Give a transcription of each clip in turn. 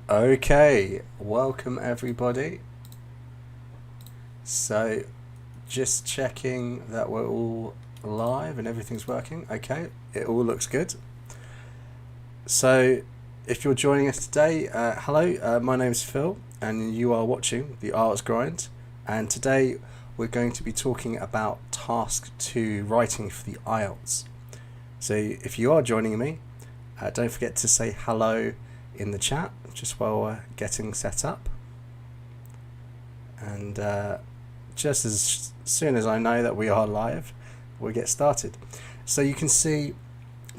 Okay, welcome everybody. So, just checking that we're all live and everything's working. Okay, it all looks good. So, if you're joining us today, hello, my name's Phil and you are watching the IELTS Grind, and today we're going to be talking about task 2 writing for the IELTS. So if you are joining me, don't forget to say hello in the chat just while we're getting set up, and just as soon as I know that we are live, we'll get started. So you can see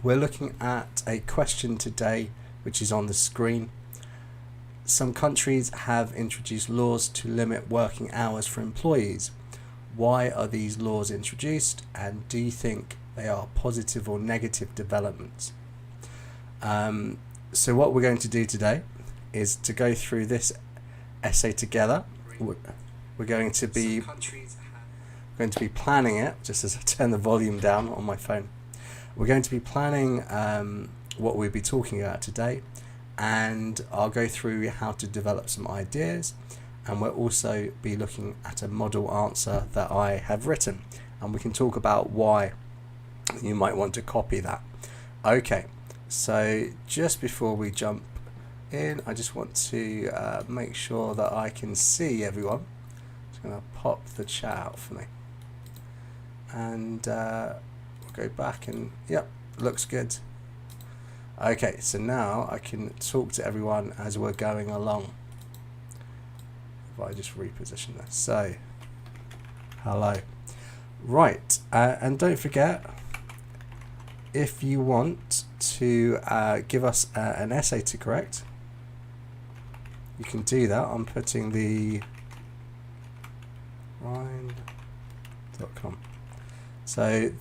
we're looking at a question today which is on the screen. Some countries have introduced laws to limit working hours for employees. Why are these laws introduced, and do you think they are positive or negative developments? So what we're going to do today is to go through this essay together. We're going to be planning it, just as I turn the volume down on my phone. We're going to be planning what we'll be talking about today, and I'll go through how to develop some ideas, and we'll also be looking at a model answer that I have written, and we can talk about why you might want to copy that. Okay, so just before we jump in, I just want to make sure that I can see everyone. I'm just going to pop the chat out for me, and we'll go back, and yep, looks good. Okay, so now I can talk to everyone as we're going along. If I just reposition this, so hello. Right, and don't forget, if you want to give us an essay to correct, you can do that. I'm putting the grind.com. So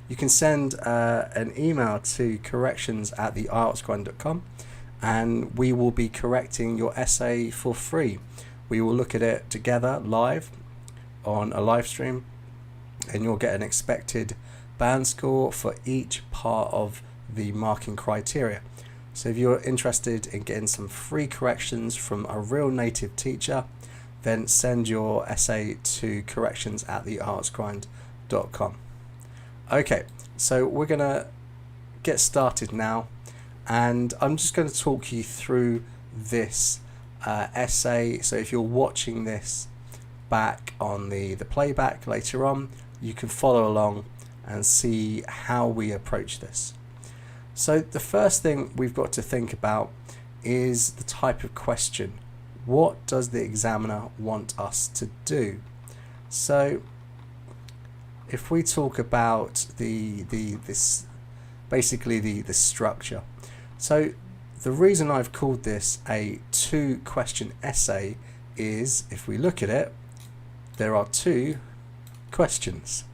you can send an email to corrections@IELTSGrind.com, and we will be correcting your essay for free. We will look at it together live on a live stream, and you'll get an expected band score for each part of the marking criteria. So if you're interested in getting some free corrections from a real native teacher, then send your essay to corrections@IELTSGrind.com. Okay, so we're going to get started now, and I'm just going to talk you through this essay. So if you're watching this back on the playback later on, you can follow along and see how we approach this. So the first thing we've got to think about is the type of question. What does the examiner want us to do? So if we talk about the structure. So the reason I've called this a 2-question essay is, if we look at it, there are 2 questions.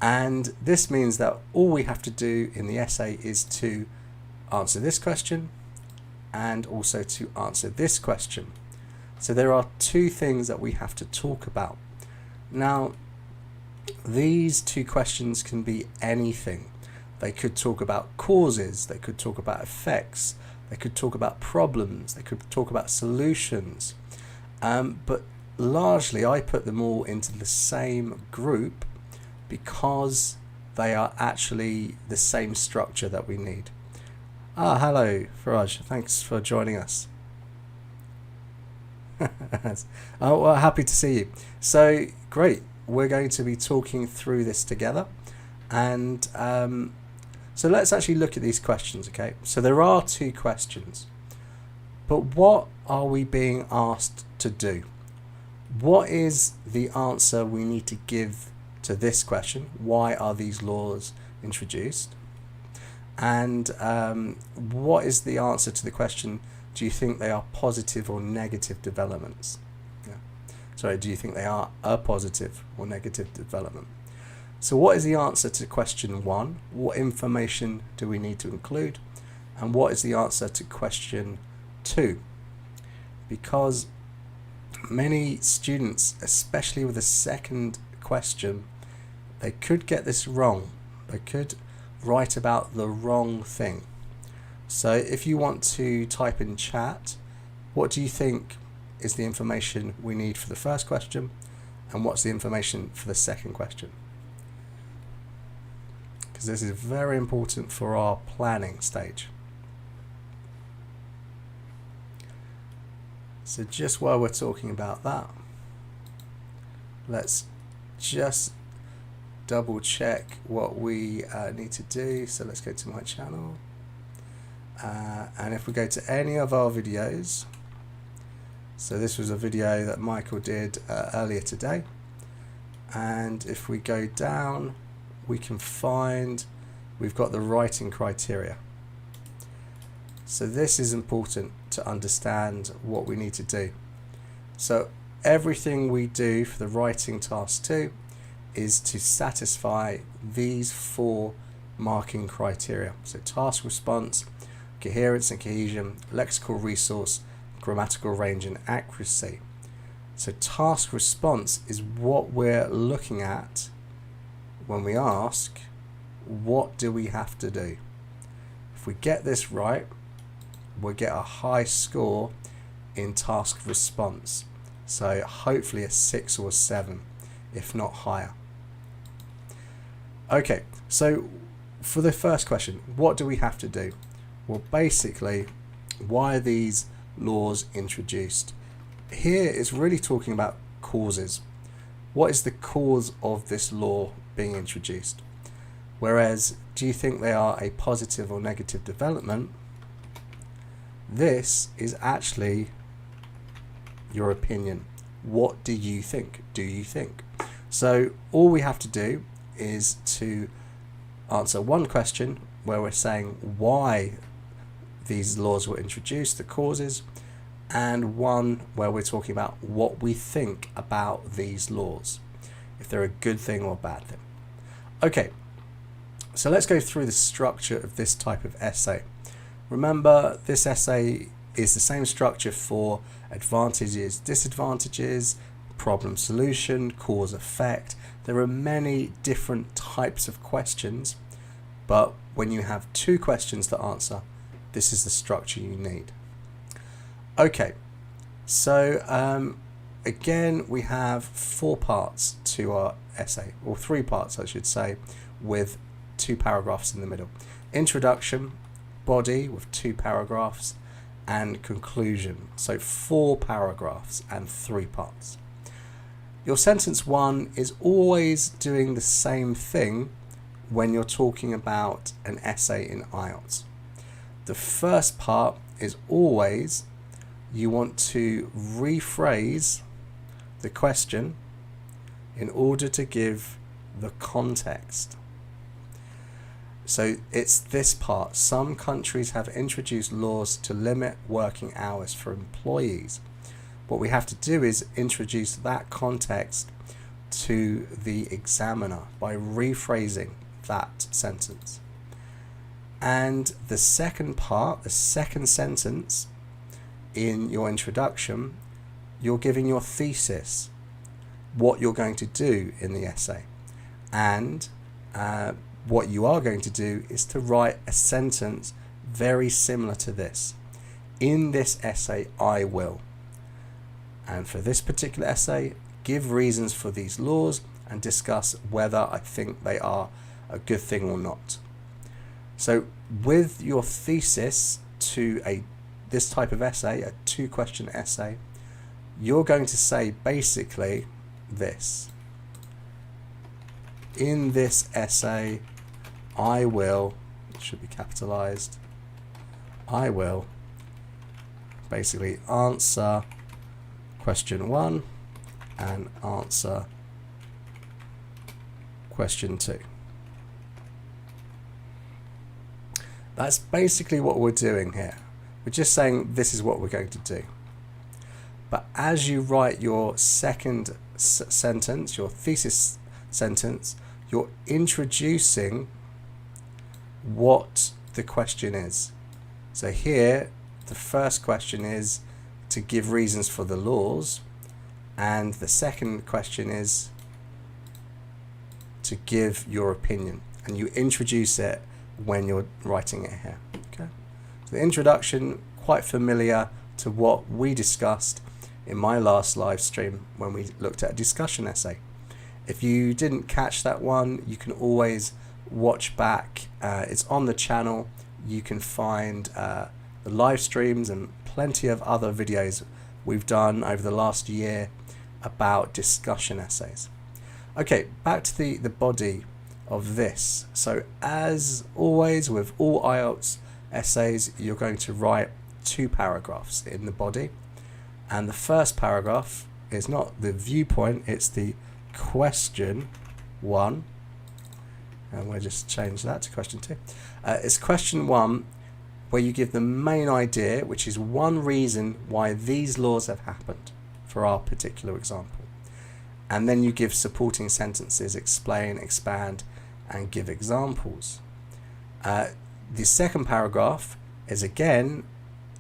And this means that all we have to do in the essay is to answer this question and also to answer this question. So there are 2 things that we have to talk about. Now, these 2 questions can be anything. They could talk about causes, they could talk about effects, they could talk about problems, they could talk about solutions. But largely I put them all into the same group because they are actually the same structure that we need. Hello Faraj, thanks for joining us. Oh, well, happy to see you. So great, we're going to be talking through this together, and so let's actually look at these questions. Okay, so there are 2 questions, but what are we being asked to do? What is the answer we need to give to this question? Why are these laws introduced? And what is the answer to the question, do you think they are positive or negative developments? Yeah. Sorry, do you think they are a positive or negative development? So what is the answer to question 1? What information do we need to include? And what is the answer to question 2? Because many students, especially with the second question, they could get this wrong. They could write about the wrong thing. So if you want to type in chat, what do you think is the information we need for the first question, and what's the information for the second question? Because this is very important for our planning stage. So just while we're talking about that, let's just double check what we need to do. So let's go to my channel, and if we go to any of our videos, so this was a video that Michael did earlier today, and if we go down, we can find we've got the writing criteria. So this is important to understand what we need to do. So everything we do for the writing task 2 is to satisfy these 4 marking criteria. So task response, coherence and cohesion, lexical resource, grammatical range and accuracy. So task response is what we're looking at when we ask, what do we have to do? If we get this right, we'll get a high score in task response. So hopefully a 6 or a 7, if not higher. Okay, so for the first question, what do we have to do? Well, basically, why are these laws introduced? Here it's really talking about causes. What is the cause of this law being introduced? Whereas, do you think they are a positive or negative development? This is actually your opinion. What do you think? Do you think? So all we have to do is to answer one question where we're saying why these laws were introduced, the causes, and one where we're talking about what we think about these laws, if they're a good thing or a bad thing. Okay, so let's go through the structure of this type of essay. Remember, this essay is the same structure for advantages, disadvantages, problem solution, cause effect. There are many different types of questions, but when you have 2 questions to answer, this is the structure you need. Okay, so again, we have 4 parts to our essay, or 3 parts I should say, with 2 paragraphs in the middle. Introduction, body with 2 paragraphs, and conclusion. So 4 paragraphs and 3 parts. Your sentence 1 is always doing the same thing when you're talking about an essay in IELTS. The first part is always you want to rephrase the question in order to give the context. So it's this part. Some countries have introduced laws to limit working hours for employees. What we have to do is introduce that context to the examiner by rephrasing that sentence. And the second part, the second sentence in your introduction, you're giving your thesis, what you're going to do in the essay. And what you are going to do is to write a sentence very similar to this. In this essay, I will. And for this particular essay, give reasons for these laws and discuss whether I think they are a good thing or not. So with your thesis to this type of essay, a 2-question essay, you're going to say basically this. In this essay, I will, it should be capitalized, I will basically answer question 1 and answer question 2. That's basically what we're doing here. We're just saying this is what we're going to do. But as you write your second sentence, your thesis sentence, you're introducing what the question is. So here, the first question is to give reasons for the laws, and the second question is to give your opinion, and you introduce it when you're writing it here. Okay. So the introduction, quite familiar to what we discussed in my last live stream when we looked at a discussion essay. If you didn't catch that one, you can always watch back. It's on the channel. You can find the live streams and plenty of other videos we've done over the last year about discussion essays. Okay, back to the body of this. So as always with all IELTS essays, you're going to write 2 paragraphs in the body, and the first paragraph is not the viewpoint, it's the question 1, and we'll just change that to question 2. It's question 1, where you give the main idea, which is one reason why these laws have happened for our particular example, and then you give supporting sentences, explain, expand, and give examples. The second paragraph is, again,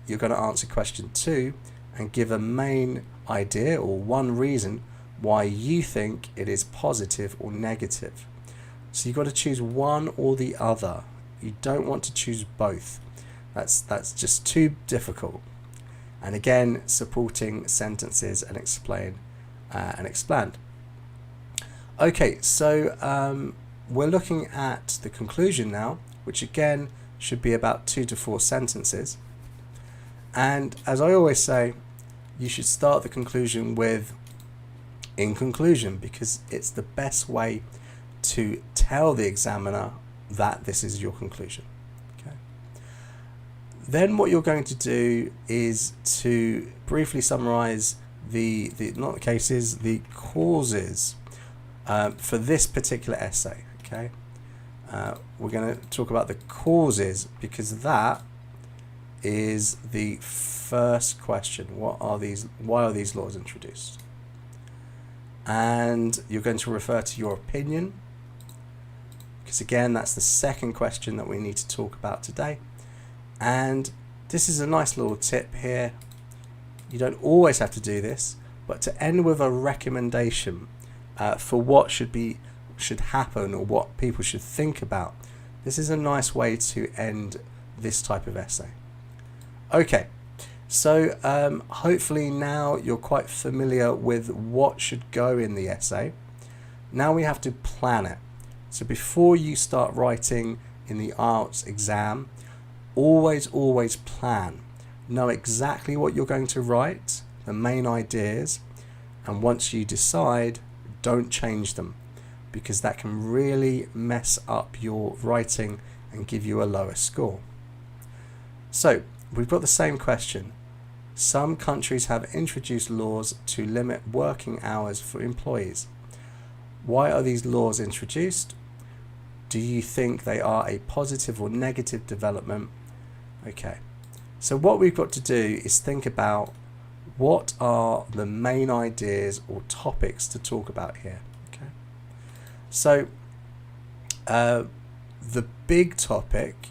you're going to answer question 2 and give a main idea or one reason why you think it is positive or negative. So you've got to choose one or the other. You don't want to choose both. That's just too difficult. And again, supporting sentences and explain and expand. Okay, so we're looking at the conclusion now, which again should be about 2 to 4 sentences. And as I always say, you should start the conclusion with "in conclusion," because it's the best way to tell the examiner that this is your conclusion. Okay. Then what you're going to do is to briefly summarize the not the cases, the causes for this particular essay. Okay. We're going to talk about the causes because that is the first question. Why are these laws introduced? And you're going to refer to your opinion, because again, that's the second question that we need to talk about today. And this is a nice little tip here. You don't always have to do this, but to end with a recommendation for what should happen or what people should think about. This is a nice way to end this type of essay. Okay, so hopefully now you're quite familiar with what should go in the essay. Now we have to plan it. So before you start writing in the IELTS exam, always plan. Know exactly what you're going to write, the main ideas, and once you decide, don't change them, because that can really mess up your writing and give you a lower score. So we've got the same question. Some countries have introduced laws to limit working hours for employees. Why are these laws introduced? Do you think they are a positive or negative development? Okay, so what we've got to do is think about what are the main ideas or topics to talk about here. Okay, so the big topic,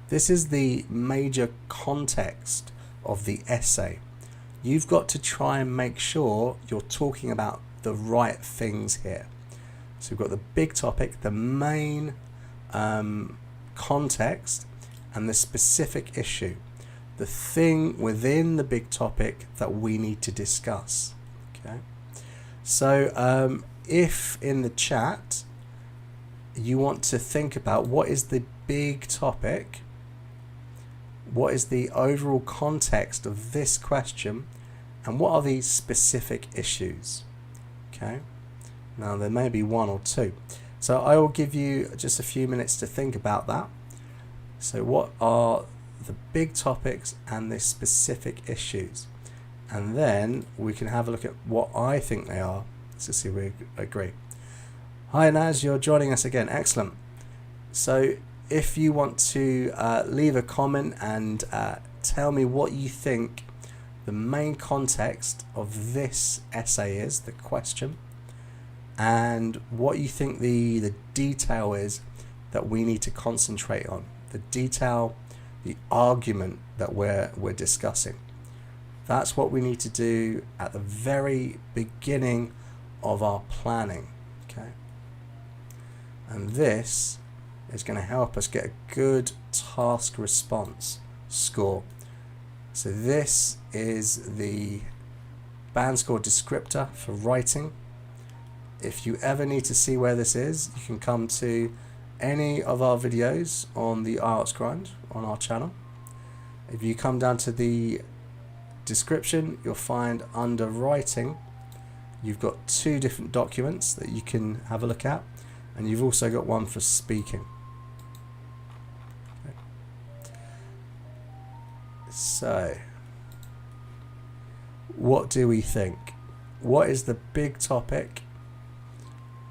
this is the major context of the essay. You've got to try and make sure you're talking about the right things here. So we've got the big topic, the main context, and the specific issue, the thing within the big topic that we need to discuss. Okay, so if in the chat you want to think about what is the big topic, what is the overall context of this question, and what are the specific issues. Okay, now there may be 1 or 2, so I will give you just a few minutes to think about that. So what are the big topics and the specific issues, and then we can have a look at what I think they are to see if we agree. Hi Naz, you're joining us again. Excellent. So if you want to leave a comment and tell me what you think the main context of this essay is, the question, and what you think the detail is that we need to concentrate on, the detail, the argument that we're discussing. That's what we need to do at the very beginning of our planning. Okay, and this is going to help us get a good task response score. So this is the band score descriptor for writing. If you ever need to see where this is, you can come to any of our videos on the IELTS Grind on our channel. If you come down to the description, you'll find under writing, you've got 2 different documents that you can have a look at, and you've also got one for speaking. Okay. So, what do we think? What is the big topic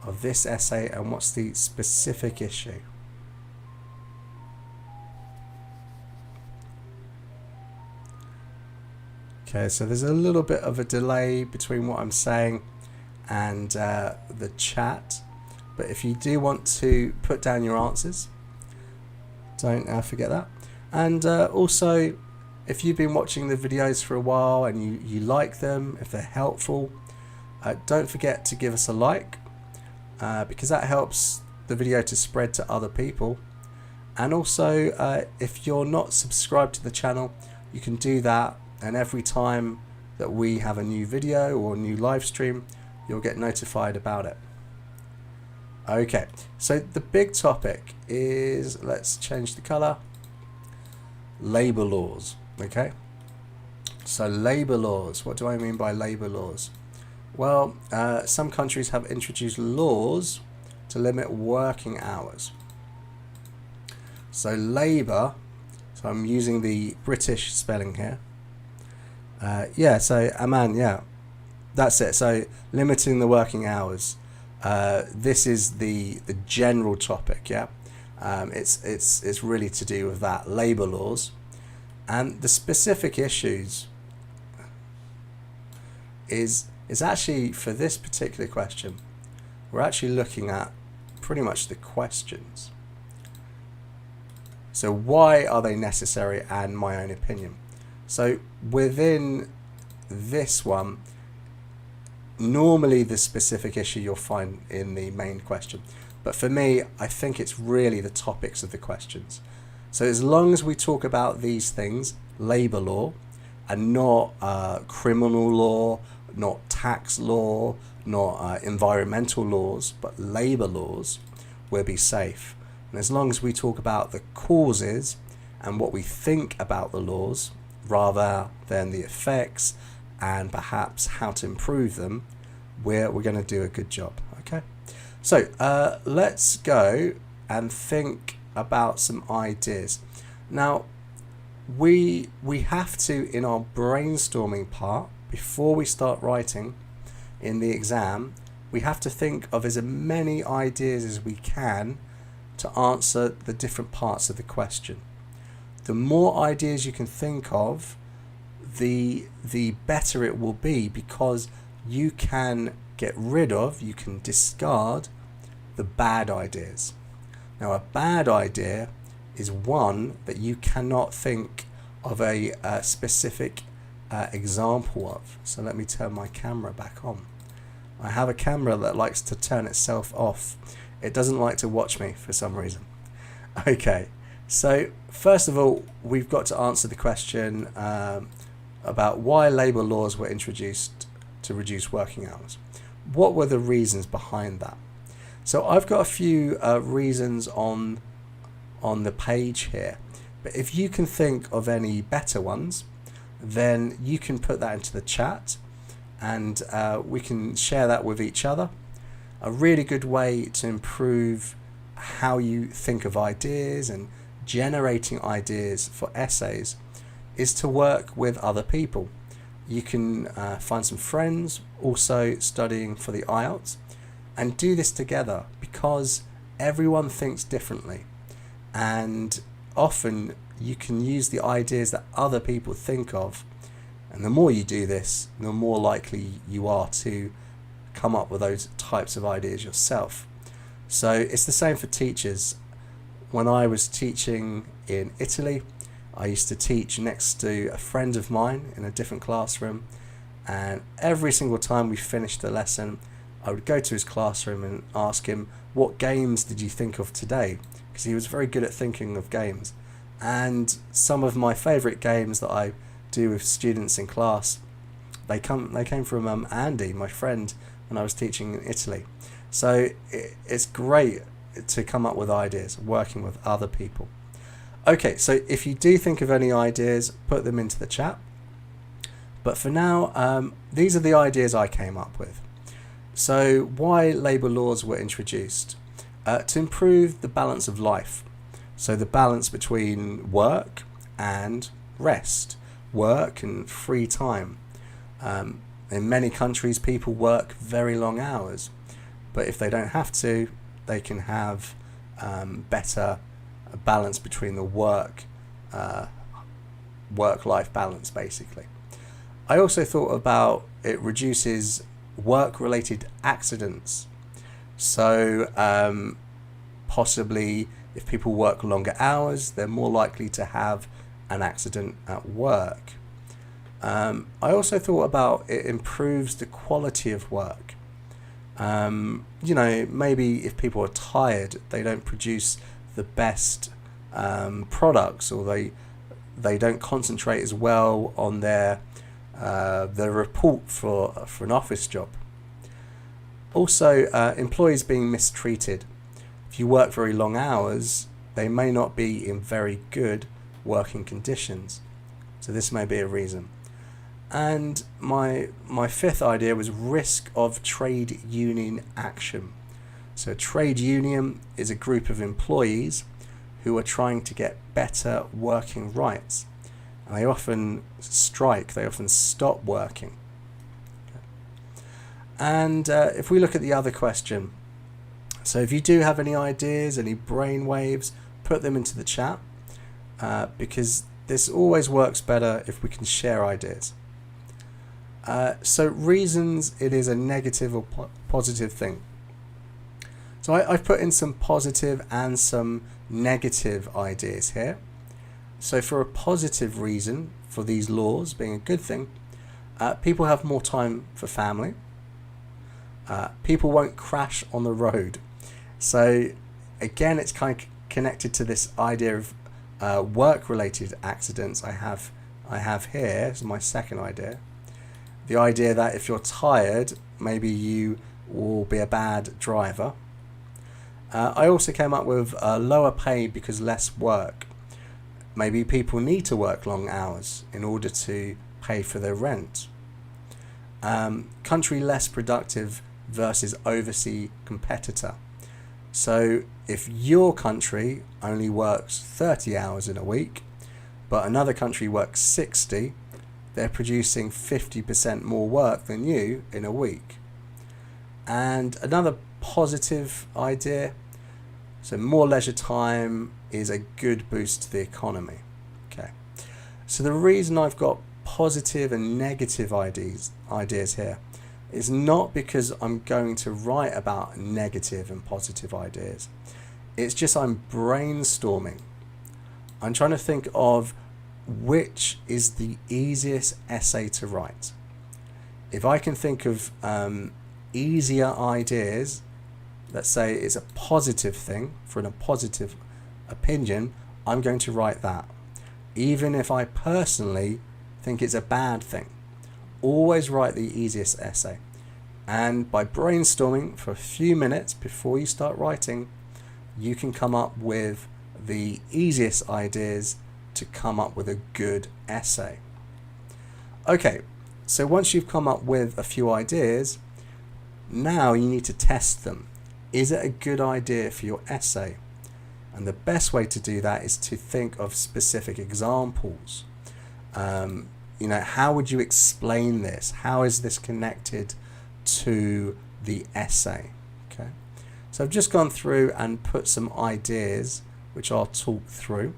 of this essay, and what's the specific issue? Okay, so there's a little bit of a delay between what I'm saying and the chat, but if you do want to put down your answers, don't forget that. And also, if you've been watching the videos for a while and you like them, if they're helpful, don't forget to give us a like, because that helps the video to spread to other people. And also, if you're not subscribed to the channel, you can do that, and every time that we have a new video or a new live stream, you'll get notified about it. Okay, so the big topic is, let's change the color, labor laws. Okay, so labor laws, what do I mean by labor laws? Well, some countries have introduced laws to limit working hours. So labor, so I'm using the British spelling here. Yeah, so Aman, yeah, that's it. So limiting the working hours. This is the general topic. Yeah, it's really to do with that, labor laws, and the specific issues is actually, for this particular question, we're actually looking at pretty much the questions. So why are they necessary, and my own opinion. So within this one, normally the specific issue you'll find in the main question, but for me, I think it's really the topics of the questions. So as long as we talk about these things, labor law, and not criminal law, not tax law, not environmental laws, but labor laws, we'll be safe. And as long as we talk about the causes and what we think about the laws, rather than the effects and perhaps how to improve them, we're going to do a good job. Okay, so let's go and think about some ideas. Now, we have to, in our brainstorming part, before we start writing in the exam, we have to think of as many ideas as we can to answer the different parts of the question. The more ideas you can think of, the better it will be, because you can get rid of, you can discard the bad ideas. Now, a bad idea is one that you cannot think of a specific example of. So let me turn my camera back on. I have a camera that likes to turn itself off. It doesn't like to watch me for some reason. Okay, so first of all, we've got to answer the question about why labour laws were introduced to reduce working hours. What were the reasons behind that? So I've got a few reasons on the page here, but if you can think of any better ones, then you can put that into the chat, and we can share that with each other. A really good way to improve how you think of ideas and generating ideas for essays is to work with other people. You can find some friends also studying for the IELTS and do this together, because everyone thinks differently, and often you can use the ideas that other people think of, and the more you do this, the more likely you are to come up with those types of ideas yourself. So it's the same for teachers. When I was teaching in Italy, I used to teach next to a friend of mine in a different classroom, and every single time we finished the lesson, I would go to his classroom and ask him, what games did you think of today? because he was very good at thinking of games. And some of my favourite games that I do with students in class, they came from Andy, my friend, when I was teaching in Italy. So it's great to come up with ideas working with other people. Okay, so if you do think of any ideas, put them into the chat. But for now, these are the ideas I came up with. So why labour laws were introduced? To improve the balance of life. So the balance between work and rest, work and free time. In many countries, people work very long hours, but if they don't have to, they can have better balance between the work-life balance, basically. I also thought about it reduces work-related accidents. So possibly if people work longer hours, they're more likely to have an accident at work. I also thought about it improves the quality of work. Maybe if people are tired, they don't produce the best products, or they don't concentrate as well on their report for an office job. Also, employees being mistreated. If you work very long hours, they may not be in very good working conditions. So this may be a reason. And my fifth idea was risk of trade union action. So a trade union is a group of employees who are trying to get better working rights. And they often strike, they often stop working. And if we look at the other question, so if you do have any ideas, any brain waves, put them into the chat, because this always works better if we can share ideas. So reasons it is a negative or positive thing. So I've put in some positive and some negative ideas here. So for a positive reason for these laws being a good thing, people have more time for family. People won't crash on the road. So again, it's kind of connected to this idea of work-related accidents I have here. This is my second idea. The idea that if you're tired, maybe you will be a bad driver. I also came up with lower pay because less work. Maybe people need to work long hours in order to pay for their rent. Country less productive versus overseas competitor. So if your country only works 30 hours in a week, but another country works 60, they're producing 50% more work than you in a week. And another positive idea, so more leisure time is a good boost to the economy. Okay, so the reason I've got positive and negative ideas here is not because I'm going to write about negative and positive ideas. It's just I'm brainstorming. I'm trying to think of which is the easiest essay to write. If I can think of easier ideas, let's say it's a positive thing for a positive opinion, I'm going to write that. Even if I personally think it's a bad thing, always write the easiest essay. And by brainstorming for a few minutes before you start writing, you can come up with the easiest ideas to come up with a good essay. Okay, so once you've come up with a few ideas, now you need to test them. Is it a good idea for your essay? And the best way to do that is to think of specific examples. How would you explain this? How is this connected to the essay? Okay, so I've just gone through and put some ideas which I'll talk through.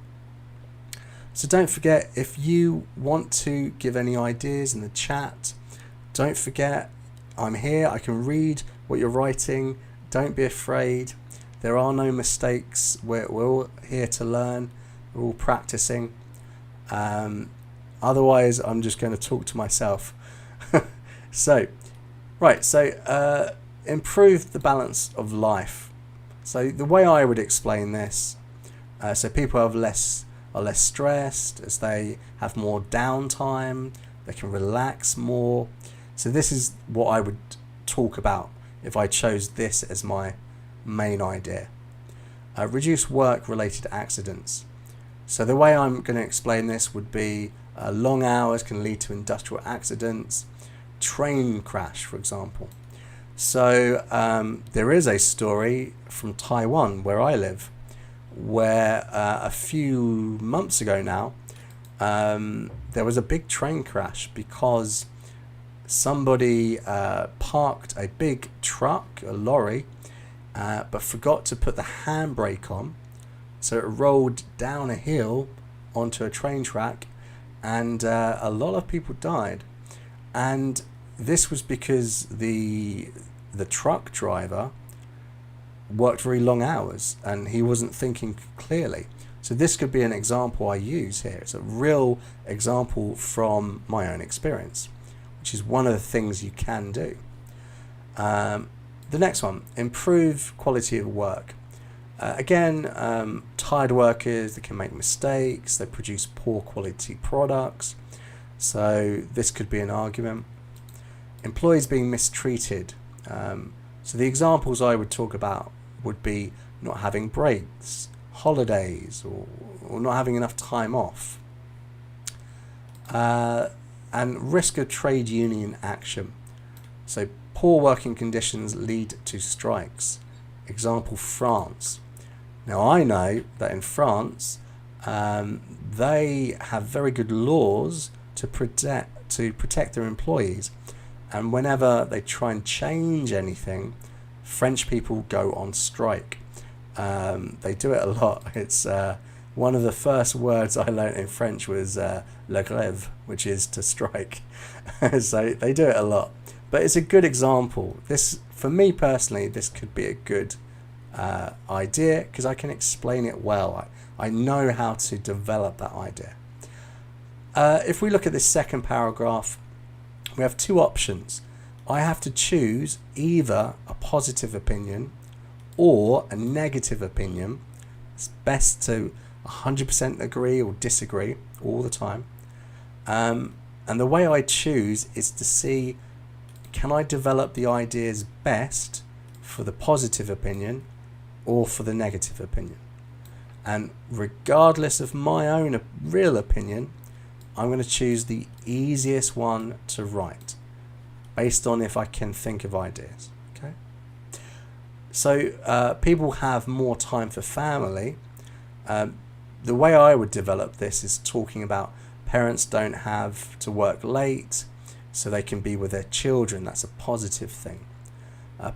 So don't forget, if you want to give any ideas in the chat, don't forget I'm here. I can read what you're writing. Don't be afraid. There are no mistakes. We're all here to learn. We're all practicing. Otherwise, I'm just going to talk to myself. So improve the balance of life. So the way I would explain this So people are less stressed as they have more downtime. They can relax more. So this is what I would talk about if I chose this as my main idea. Reduce work-related accidents. So the way I'm going to explain this would be long hours can lead to industrial accidents, train crash, for example. So there is a story from Taiwan, where I live, where a few months ago now, there was a big train crash because somebody parked a big truck, a lorry, but forgot to put the handbrake on. So it rolled down a hill onto a train track, and a lot of people died. And this was because the truck driver worked very long hours and he wasn't thinking clearly. So this could be an example I use here. It's a real example from my own experience, which is one of the things you can do. The next one, improve quality of work. Again, tired workers, they can make mistakes, they produce poor quality products. So this could be an argument. Employees being mistreated. So the examples I would talk about would be not having breaks, holidays, or not having enough time off. And risk of trade union action. So poor working conditions lead to strikes. Example, France. Now I know that in France, they have very good laws to protect their employees. And whenever they try and change anything, French people go on strike. They do it a lot. It's one of the first words I learned in French was la grève, which is to strike. So they do it a lot. But it's a good example. This, for me personally, this could be a good idea because I can explain it well. I know how to develop that idea. If we look at this second paragraph, we have two options. I have to choose either a positive opinion or a negative opinion. It's best to 100% agree or disagree all the time. And the way I choose is to see, can I develop the ideas best for the positive opinion or for the negative opinion? And regardless of my own real opinion, I'm going to choose the easiest one to write based on if I can think of ideas. Okay. So people have more time for family. The way I would develop this is talking about parents don't have to work late so they can be with their children. That's a positive thing.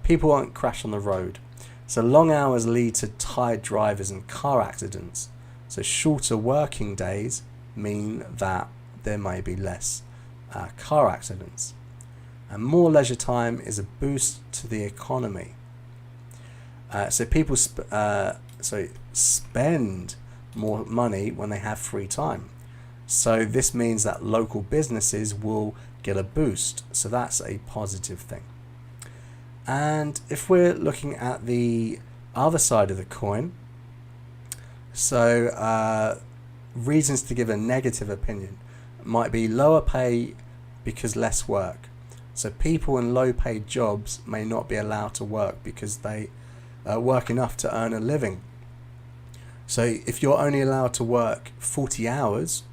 People won't crash on the road. So long hours lead to tired drivers and car accidents. So shorter working days mean that there may be less car accidents. And more leisure time is a boost to the economy. So people spend more money when they have free time. So this means that local businesses will get a boost. So that's a positive thing. And if we're looking at the other side of the coin, so reasons to give a negative opinion might be lower pay because less work. So people in low paid jobs may not be allowed to work because they work enough to earn a living. So if you're only allowed to work 40 hours,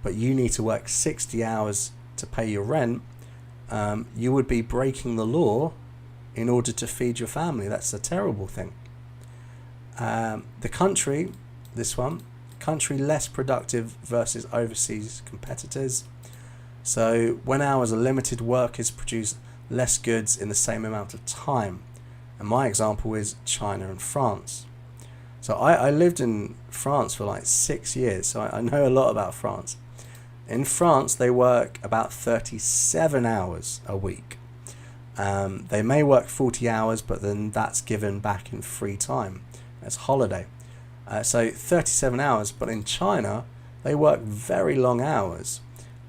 but you need to work 60 hours to pay your rent, you would be breaking the law in order to feed your family. That's a terrible thing. The country, this one, country less productive versus overseas competitors. So when hours are limited, workers produce less goods in the same amount of time. And my example is China and France. So I lived in France for like 6 years, so I know a lot about France. In France, they work about 37 hours a week. They may work 40 hours, but then that's given back in free time as holiday. So 37 hours, but in China, they work very long hours.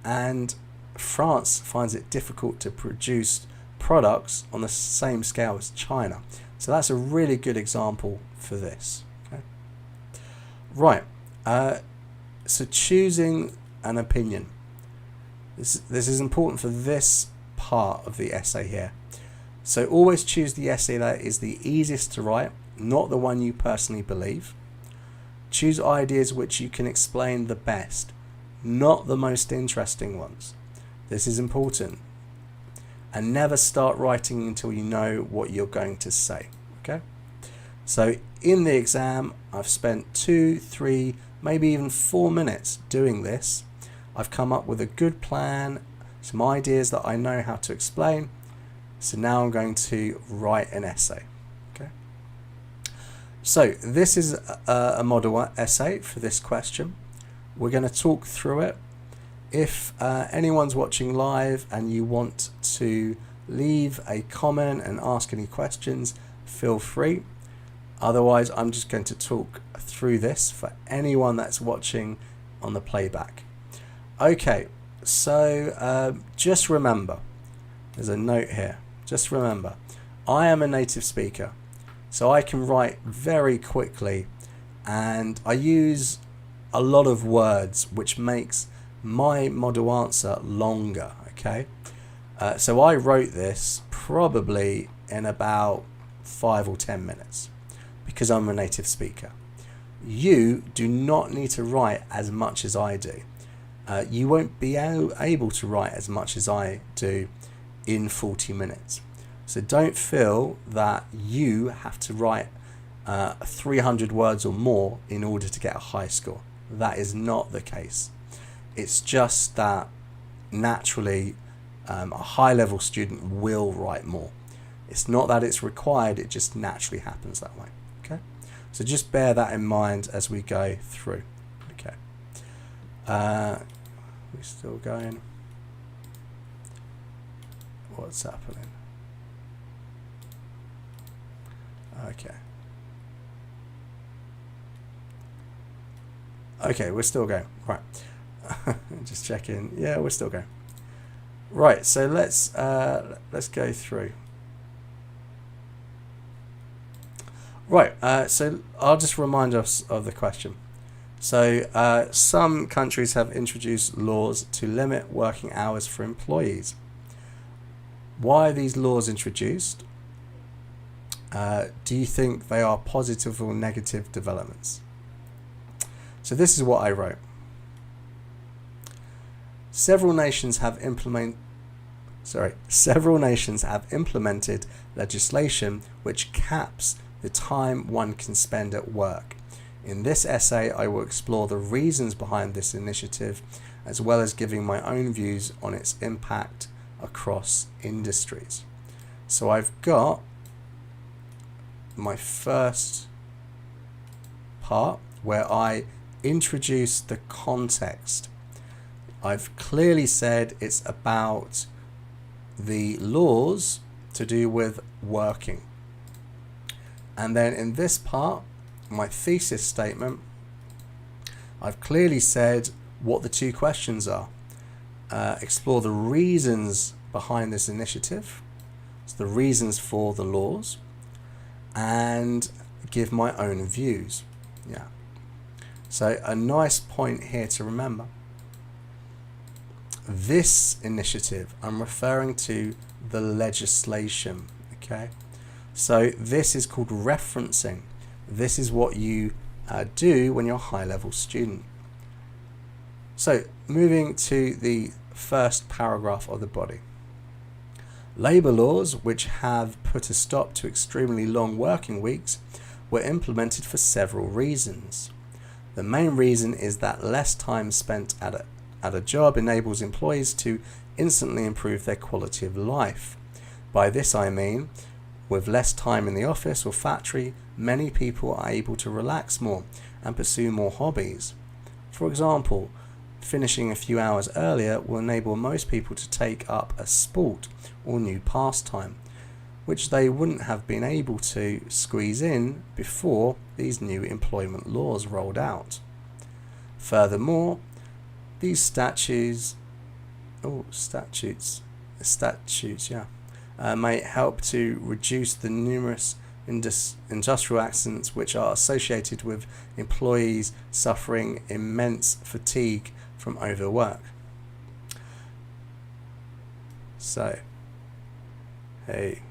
And France finds it difficult to produce products on the same scale as China. So that's a really good example for this. Okay? Right. So choosing an opinion. This is important for this part of the essay here. So always choose the essay that is the easiest to write, not the one you personally believe. Choose ideas which you can explain the best, not the most interesting ones. This is important. And never start writing until you know what you're going to say. Okay? So in the exam, I've spent 2, 3, maybe even 4 minutes doing this. I've come up with a good plan, some ideas that I know how to explain. So now I'm going to write an essay. Okay. So this is a model essay for this question. We're going to talk through it. If anyone's watching live and you want to leave a comment and ask any questions, feel free. Otherwise, I'm just going to talk through this for anyone that's watching on the playback. Okay, so just remember, there's a note here. Just remember, I am a native speaker, so I can write very quickly, and I use a lot of words, which makes my model answer longer. Okay, so I wrote this probably in about 5 or 10 minutes because I'm a native speaker. You do not need to write as much as I do. You won't be able to write as much as I do in 40 minutes. So don't feel that you have to write 300 words or more in order to get a high score. That is not the case. It's just that naturally a high-level student will write more. It's not that it's required, it just naturally happens that way. Okay, so just bear that in mind as we go through. Okay, we're still going. What's happening? Okay. Okay, we're still going. Right. Just checking. Yeah, we're still going. Right, so let's go through. Right, so I'll just remind us of the question. So some countries have introduced laws to limit working hours for employees. Why are these laws introduced? Do you think they are positive or negative developments? So this is what I wrote. Several nations have implemented legislation which caps the time one can spend at work. In this essay, I will explore the reasons behind this initiative, as well as giving my own views on its impact across industries. So I've got my first part where I introduce the context. I've clearly said it's about the laws to do with working. And then in this part, my thesis statement, I've clearly said what the two questions are. Explore the reasons behind this initiative, so the reasons for the laws, and give my own views. Yeah. So a nice point here to remember. This initiative, I'm referring to the legislation. Okay. So this is called referencing. This is what you do when you're a high-level student. So moving to the first paragraph of the body. Labour laws, which have put a stop to extremely long working weeks, were implemented for several reasons. The main reason is that less time spent at a job enables employees to instantly improve their quality of life. By this I mean, with less time in the office or factory, many people are able to relax more and pursue more hobbies. For example, finishing a few hours earlier will enable most people to take up a sport or new pastime, which they wouldn't have been able to squeeze in before these new employment laws rolled out. Furthermore, these statutes may help to reduce the numerous industrial accidents which are associated with employees suffering immense fatigue from overwork. So, hey.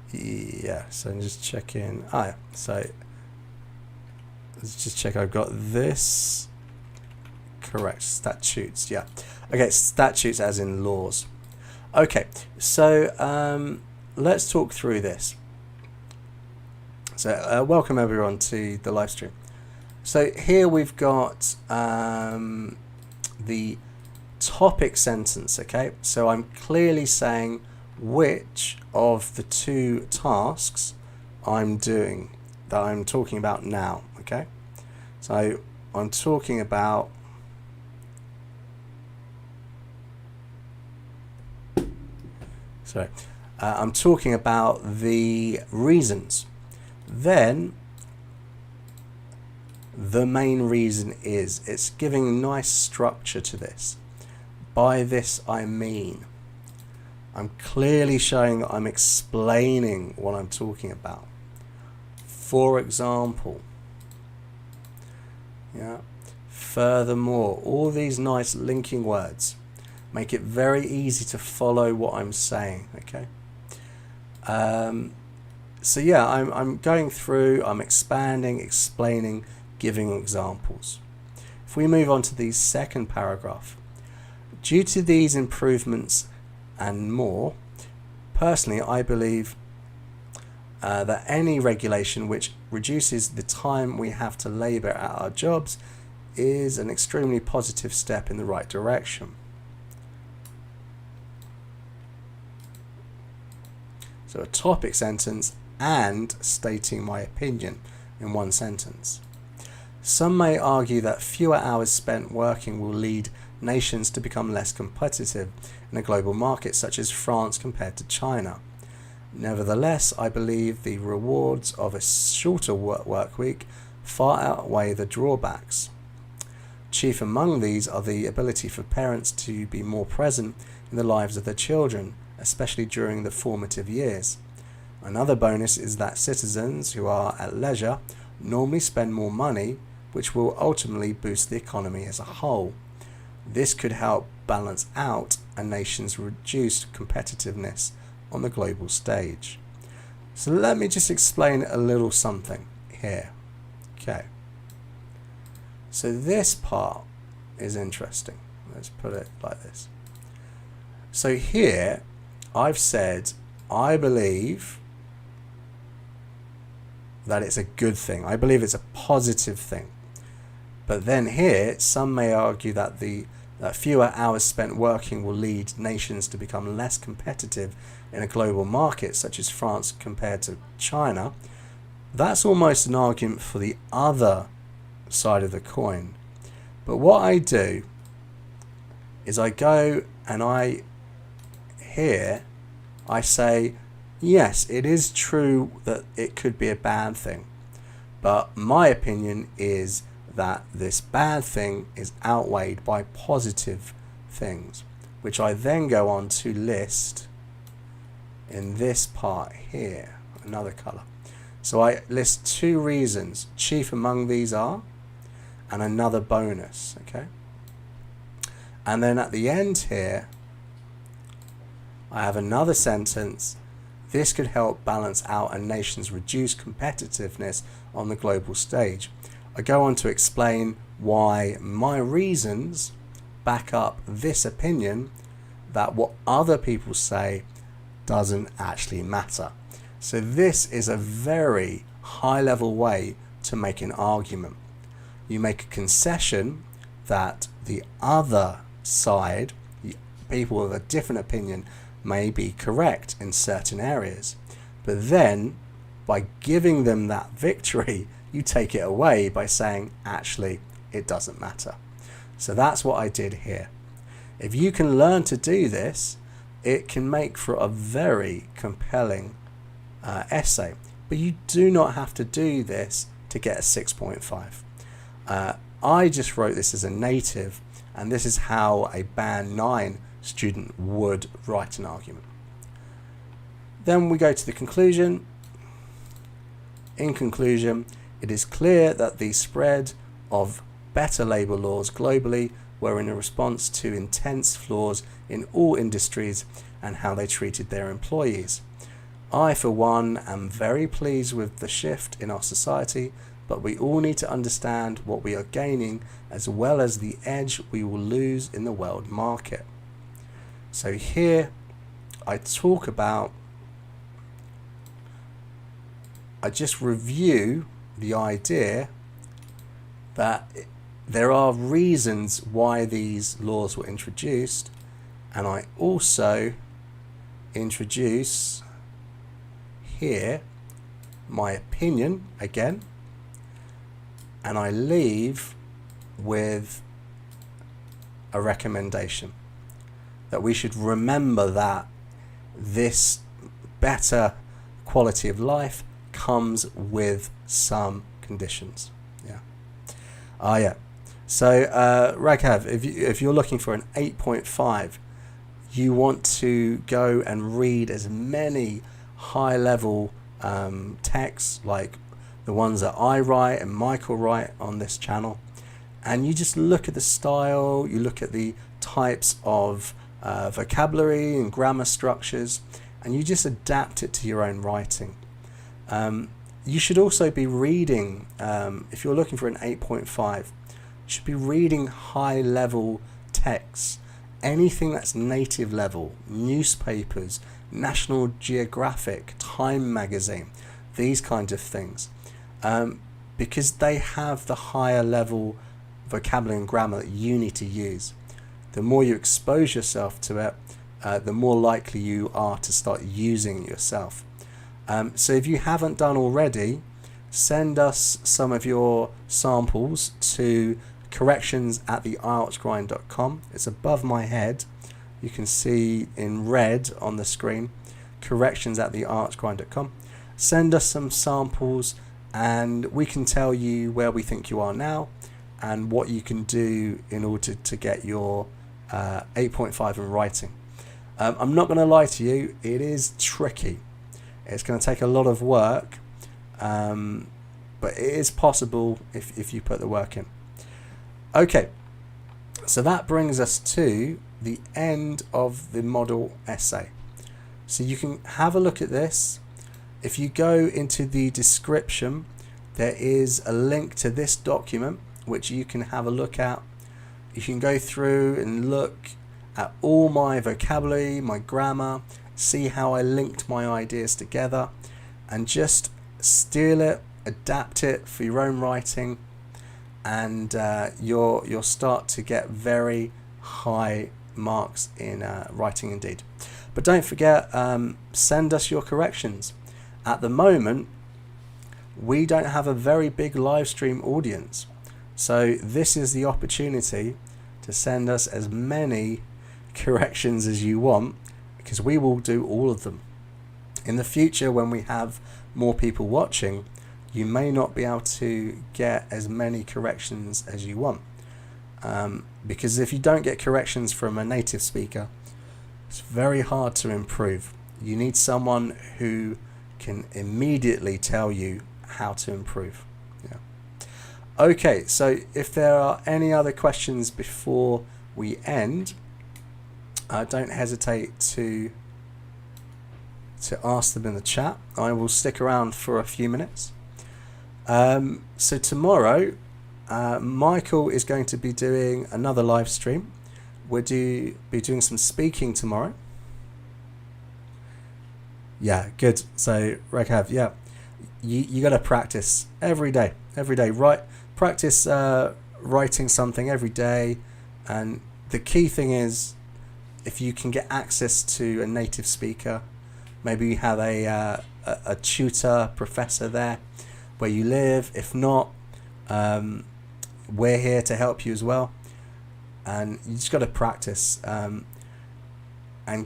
Yeah, so I'm just checking. So let's just check I've got this correct. Statutes, yeah. Okay, statutes as in laws. Okay, so let's talk through this. So welcome everyone to the live stream. So here we've got the topic sentence, okay? So I'm clearly saying which of the two tasks I'm doing that I'm talking about now, okay? So I'm talking about I'm talking about the reasons. Then the main reason is it's giving nice structure to this. By this I mean I'm clearly showing that I'm explaining what I'm talking about. For example, yeah. Furthermore, all these nice linking words make it very easy to follow what I'm saying. Okay. So yeah, I'm going through. I'm expanding, explaining, giving examples. If we move on to the second paragraph, due to these improvements and more, personally, I believe that any regulation which reduces the time we have to labour at our jobs is an extremely positive step in the right direction. So a topic sentence and stating my opinion in one sentence. Some may argue that fewer hours spent working will lead nations to become less competitive in a global market such as France compared to China. Nevertheless, I believe the rewards of a shorter work week far outweigh the drawbacks. Chief among these are the ability for parents to be more present in the lives of their children, especially during the formative years. Another bonus is that citizens who are at leisure normally spend more money, which will ultimately boost the economy as a whole. This could help balance out a nation's reduced competitiveness on the global stage. So let me just explain a little something here. Okay. So this part is interesting. Let's put it like this. So here I've said I believe that it's a good thing. I believe it's a positive thing. But then here some may argue that that fewer hours spent working will lead nations to become less competitive in a global market such as France compared to China. That's almost an argument for the other side of the coin. But what I do is I go and I say, yes, it is true that it could be a bad thing. But my opinion is that this bad thing is outweighed by positive things, which I then go on to list in this part here, another color. So I list two reasons. Chief among these are, and another bonus, okay? And then at the end here, I have another sentence. This could help balance out a nation's reduced competitiveness on the global stage. I go on to explain why my reasons back up this opinion that what other people say doesn't actually matter. So this is a very high level way to make an argument. You make a concession that the other side, people with a different opinion, may be correct in certain areas. But then by giving them that victory, you take it away by saying, actually, it doesn't matter. So that's what I did here. If you can learn to do this, it can make for a very compelling essay. But you do not have to do this to get a 6.5. I just wrote this as a native, and this is how a Band 9 student would write an argument. Then we go to the conclusion. In conclusion, it is clear that the spread of better labour laws globally were in a response to intense flaws in all industries and how they treated their employees. I, for one, am very pleased with the shift in our society, but we all need to understand what we are gaining as well as the edge we will lose in the world market. So here I talk about, I just review the idea that there are reasons why these laws were introduced, and I also introduce here my opinion again, and I leave with a recommendation that we should remember that this better quality of life comes with some conditions. Yeah. So Raghav, if you're looking for an 8.5, you want to go and read as many high-level texts like the ones that I write and Michael write on this channel, and you just look at the style, you look at the types of vocabulary and grammar structures, and you just adapt it to your own writing. You should also be reading, if you're looking for an 8.5, you should be reading high-level texts, anything that's native level, newspapers, National Geographic, Time magazine, these kinds of things, because they have the higher level vocabulary and grammar that you need to use. The more you expose yourself to it, the more likely you are to start using it yourself. So if you haven't done already, send us some of your samples to corrections@IELTSgrind.com. It's above my head. You can see in red on the screen, corrections@IELTSgrind.com. Send us some samples and we can tell you where we think you are now and what you can do in order to get your 8.5 in writing. I'm not going to lie to you, it is tricky. It's going to take a lot of work, but it is possible if you put the work in. Okay, so that brings us to the end of the model essay. So you can have a look at this. If you go into the description, there is a link to this document which you can have a look at. You can go through and look at all my vocabulary, my grammar, see how I linked my ideas together, and just steal it, adapt it for your own writing, and you'll start to get very high marks in writing indeed. But don't forget, send us your corrections. At the moment, we don't have a very big live stream audience, so this is the opportunity to send us as many corrections as you want, because we will do all of them. In the future, when we have more people watching, you may not be able to get as many corrections as you want, because if you don't get corrections from a native speaker, it's very hard to improve. You need someone who can immediately tell you how to improve. Yeah. Okay, so if there are any other questions before we end, don't hesitate to ask them in the chat. I will stick around for a few minutes. So tomorrow, Michael is going to be doing another live stream. We'll be doing some speaking tomorrow. Yeah, good. So Raghav, yeah, you got to practice every day. Practice writing something every day, and the key thing is, if you can get access to a native speaker, maybe you have a tutor, professor there where you live. If not, we're here to help you as well. And you just got to practice and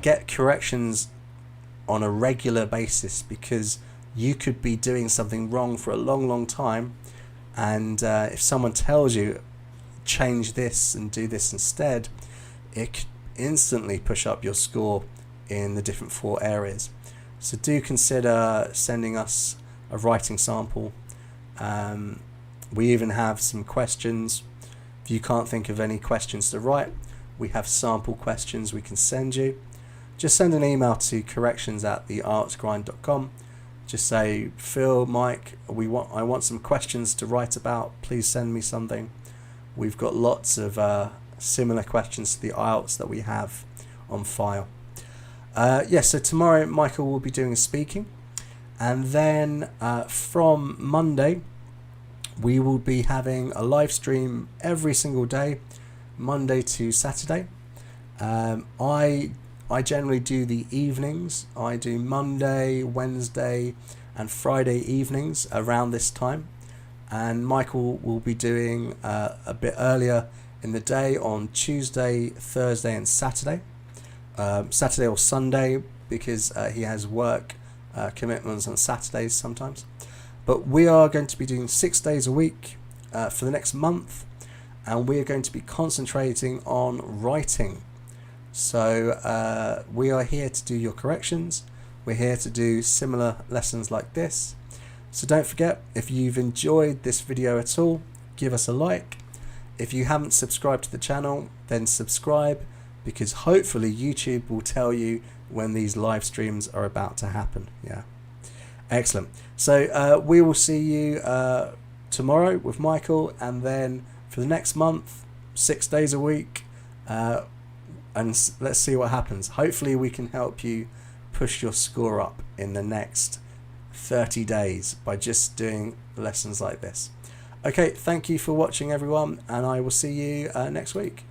get corrections on a regular basis, because you could be doing something wrong for a long time, and if someone tells you change this and do this instead, it could instantly push up your score in the different 4 areas. So do consider sending us a writing sample. We even have some questions. If you can't think of any questions to write, we have sample questions we can send you. Just send an email to corrections@theieltsgrind.com. Just say, Phil, Mike, I want some questions to write about. Please send me something. We've got lots of similar questions to the IELTS that we have on file. So tomorrow Michael will be doing a speaking, and then from Monday we will be having a live stream every single day, Monday to Saturday. I generally do the evenings. I do Monday, Wednesday and Friday evenings around this time, and Michael will be doing a bit earlier in the day on Tuesday, Thursday and Saturday. Saturday or Sunday, because he has work commitments on Saturdays sometimes. But we are going to be doing 6 days a week for the next month, and we are going to be concentrating on writing. So we are here to do your corrections. We're here to do similar lessons like this. So don't forget, if you've enjoyed this video at all, give us a like. If you haven't subscribed to the channel, then subscribe, because hopefully YouTube will tell you when these live streams are about to happen. Yeah, excellent. So we will see you tomorrow with Michael, and then for the next month, 6 days a week, and let's see what happens. Hopefully we can help you push your score up in the next 30 days by just doing lessons like this. Okay, thank you for watching everyone, and I will see you next week.